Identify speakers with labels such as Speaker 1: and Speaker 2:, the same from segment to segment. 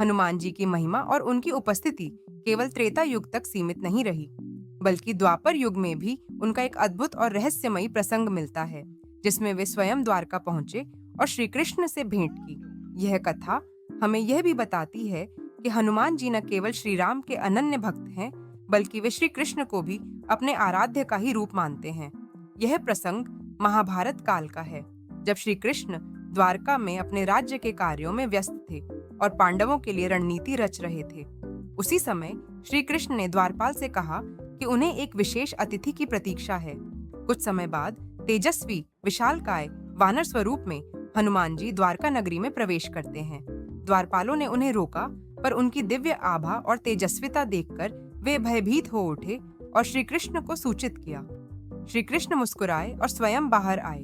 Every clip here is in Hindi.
Speaker 1: हनुमान जी की महिमा और उनकी उपस्थिति केवल त्रेता युग तक सीमित नहीं रही, बल्कि द्वापर युग में भी उनका एक अद्भुत और रहस्यमयी प्रसंग मिलता है, जिसमें वे स्वयं द्वारका पहुंचे और श्री कृष्ण से भेंट की। यह कथा हमें यह भी बताती है कि हनुमान जी न केवल श्री राम के अनन्य भक्त हैं, बल्कि वे श्री कृष्ण को भी अपने आराध्य का ही रूप मानते हैं। यह प्रसंग महाभारत काल का है, जब श्री कृष्ण द्वारका में अपने राज्य के कार्यों में व्यस्त थे और पांडवों के लिए रणनीति रच रहे थे। उसी समय श्री कृष्ण ने द्वारपाल से कहा कि उन्हें एक विशेष अतिथि की प्रतीक्षा है। कुछ समय बाद तेजस्वी विशालकाय वानर स्वरूप में हनुमान जी द्वारका नगरी में प्रवेश करते हैं। द्वारपालों ने उन्हें रोका, पर उनकी दिव्य आभा और तेजस्विता देखकर वे भयभीत हो उठे और श्री कृष्ण को सूचित किया। श्री कृष्ण मुस्कुराए और स्वयं बाहर आए।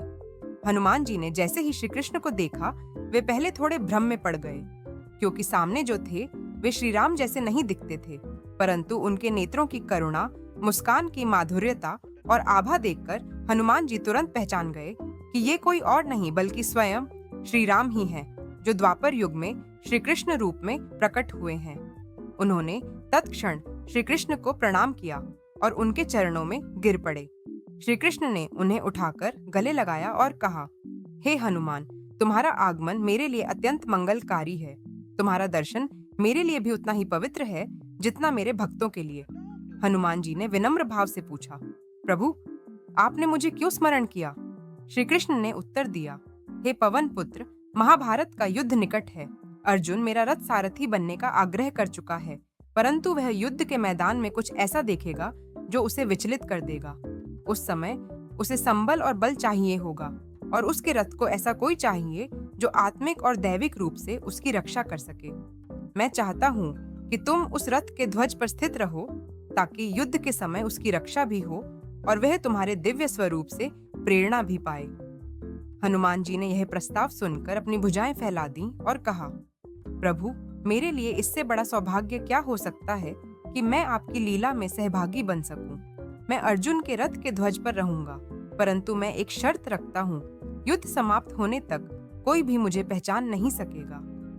Speaker 1: हनुमान जी ने जैसे ही श्री कृष्ण को देखा, वे पहले थोड़े भ्रम में पड़ गए, क्योंकि सामने जो थे वे श्री राम जैसे नहीं दिखते थे, परंतु उनके नेत्रों की करुणा, मुस्कान की माधुर्यता और आभा देखकर हनुमान जी तुरंत पहचान गए कि ये कोई और नहीं बल्कि स्वयं श्री राम ही हैं, जो द्वापर युग में श्री कृष्ण रूप में प्रकट हुए हैं। उन्होंने तत्क्षण श्री कृष्ण को प्रणाम किया और उनके चरणों में गिर पड़े। श्री कृष्ण ने उन्हें उठाकर गले लगाया और कहा, हे हनुमान, तुम्हारा आगमन मेरे लिए अत्यंत मंगलकारी है। तुम्हारा दर्शन मेरे लिए भी उतना ही पवित्र है जितना मेरे भक्तों के लिए। हनुमान जी ने विनम्र भाव से पूछा, प्रभु, आपने मुझे क्यों स्मरण किया? श्री कृष्ण ने उत्तर दिया, हे पवन पुत्र, महाभारत का युद्ध निकट है। अर्जुन मेरा रथ सारथी बनने का आग्रह कर चुका है, परंतु वह युद्ध के मैदान में कुछ ऐसा देखेगा जो उसे विचलित कर देगा। उस समय उसे संबल और बल चाहिए होगा, और उसके रथ को ऐसा कोई चाहिए जो आत्मिक और दैविक रूप से उसकी रक्षा कर सके। मैं चाहता हूँ कि तुम उस रथ के ध्वज पर स्थित रहो, ताकि युद्ध के समय उसकी रक्षा भी हो और वह तुम्हारे दिव्य स्वरूप से प्रेरणा भी पाए। हनुमान जी ने यह प्रस्ताव सुनकर अपनी भुजाएं फैला दी और कहा, प्रभु, मेरे लिए इससे बड़ा सौभाग्य क्या हो सकता है कि मैं आपकी लीला में सहभागी बन सकूं। मैं अर्जुन के रथ के ध्वज पर रहूंगा, परंतु मैं एक शर्त रखता हूँ, युद्ध समाप्त होने तक कोई भी मुझे पहचान नहीं सकेगा,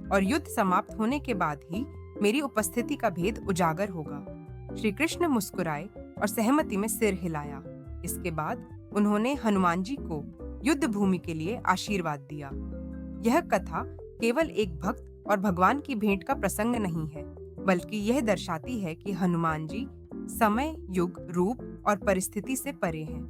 Speaker 1: और युद्ध समाप्त होने के बाद ही मेरी उपस्थिति का भेद उजागर होगा। श्री कृष्ण मुस्कुराए और सहमति में सिर हिलाया। इसके बाद उन्होंने हनुमान जी को युद्ध भूमि के लिए आशीर्वाद दिया। यह कथा केवल एक भक्त और भगवान की भेंट का प्रसंग नहीं है, बल्कि यह दर्शाती है कि हनुमान जी समय, युग, रूप और परिस्थिति से परे हैं।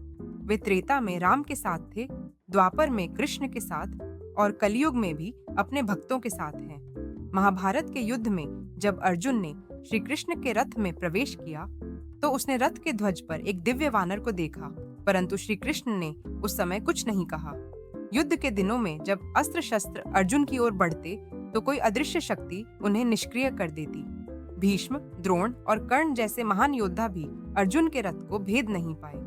Speaker 1: वे त्रेता में राम के साथ थे, द्वापर में कृष्ण के साथ और कलयुग में भी अपने भक्तों के साथ हैं। महाभारत के युद्ध में जब अर्जुन ने श्री कृष्ण के रथ में प्रवेश किया, तो उसने रथ के ध्वज पर एक दिव्य वानर को देखा, परंतु श्री कृष्ण ने उस समय कुछ नहीं कहा। युद्ध के दिनों में जब अस्त्र शस्त्र अर्जुन की ओर बढ़ते, तो कोई अदृश्य शक्ति उन्हें निष्क्रिय कर देती। भीष्म, द्रोण और कर्ण जैसे महान योद्धा भी अर्जुन के रथ को भेद नहीं पाए।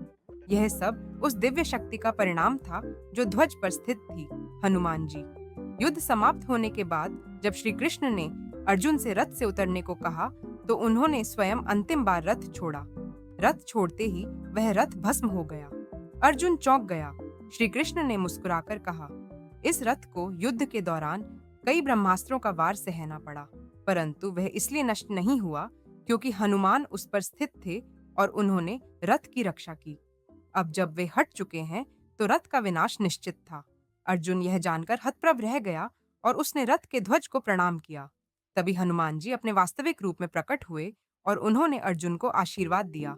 Speaker 1: यह सब उस दिव्य शक्ति का परिणाम था जो ध्वज पर स्थित थी, हनुमान जी। युद्ध समाप्त होने के बाद जब श्री कृष्ण ने अर्जुन से रथ से उतरने को कहा, तो उन्होंने स्वयं अंतिम बार रथ छोड़ा। रथ छोड़ते ही वह रथ भस्म हो गया। अर्जुन चौंक गया। श्री कृष्ण ने मुस्कुराकर कहा, इस रथ को युद्ध के दौरान कई ब्रह्मास्त्रों का वार सहना पड़ा, परंतु वह इसलिए नष्ट नहीं हुआ क्योंकि हनुमान उस पर स्थित थे और उन्होंने रथ की रक्षा की। अब जब वे हट चुके हैं, तो रथ का विनाश निश्चित था। अर्जुन यह जानकर हतप्रभ रह गया और उसने रथ के ध्वज को प्रणाम किया। तभी हनुमान जी अपने वास्तविक रूप में प्रकट हुए और उन्होंने अर्जुन को आशीर्वाद दिया,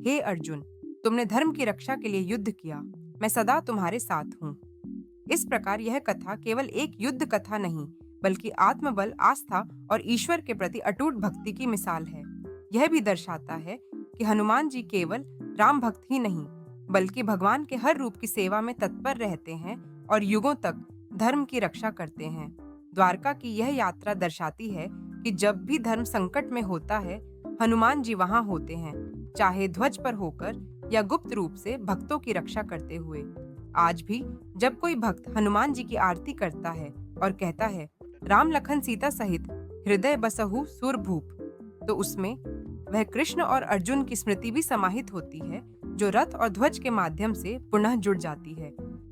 Speaker 1: हे अर्जुन, तुमने धर्म की रक्षा के लिए युद्ध किया, मैं सदा तुम्हारे साथ हूँ। इस प्रकार यह कथा केवल एक युद्ध कथा नहीं, बल्कि आत्मबल, आस्था और ईश्वर के प्रति अटूट भक्ति की मिसाल है। यह भी दर्शाता है कि हनुमान जी केवल राम भक्त ही नहीं, बल्कि भगवान के हर रूप की सेवा में तत्पर रहते हैं और युगों तक धर्म की रक्षा करते हैं। द्वारका की यह यात्रा दर्शाती है कि जब भी धर्म संकट में होता है, हनुमान जी वहां होते हैं, चाहे ध्वज पर होकर या गुप्त रूप से भक्तों की रक्षा करते हुए। आज भी जब कोई भक्त हनुमान जी की आरती करता है और कहता है, राम लखन सीता सहित हृदय बसहु सुरभूप, तो उसमें वह कृष्ण और अर्जुन की स्मृति भी समाहित होती है, जो रथ और ध्वज के माध्यम से पुनः जुड़ जाती है।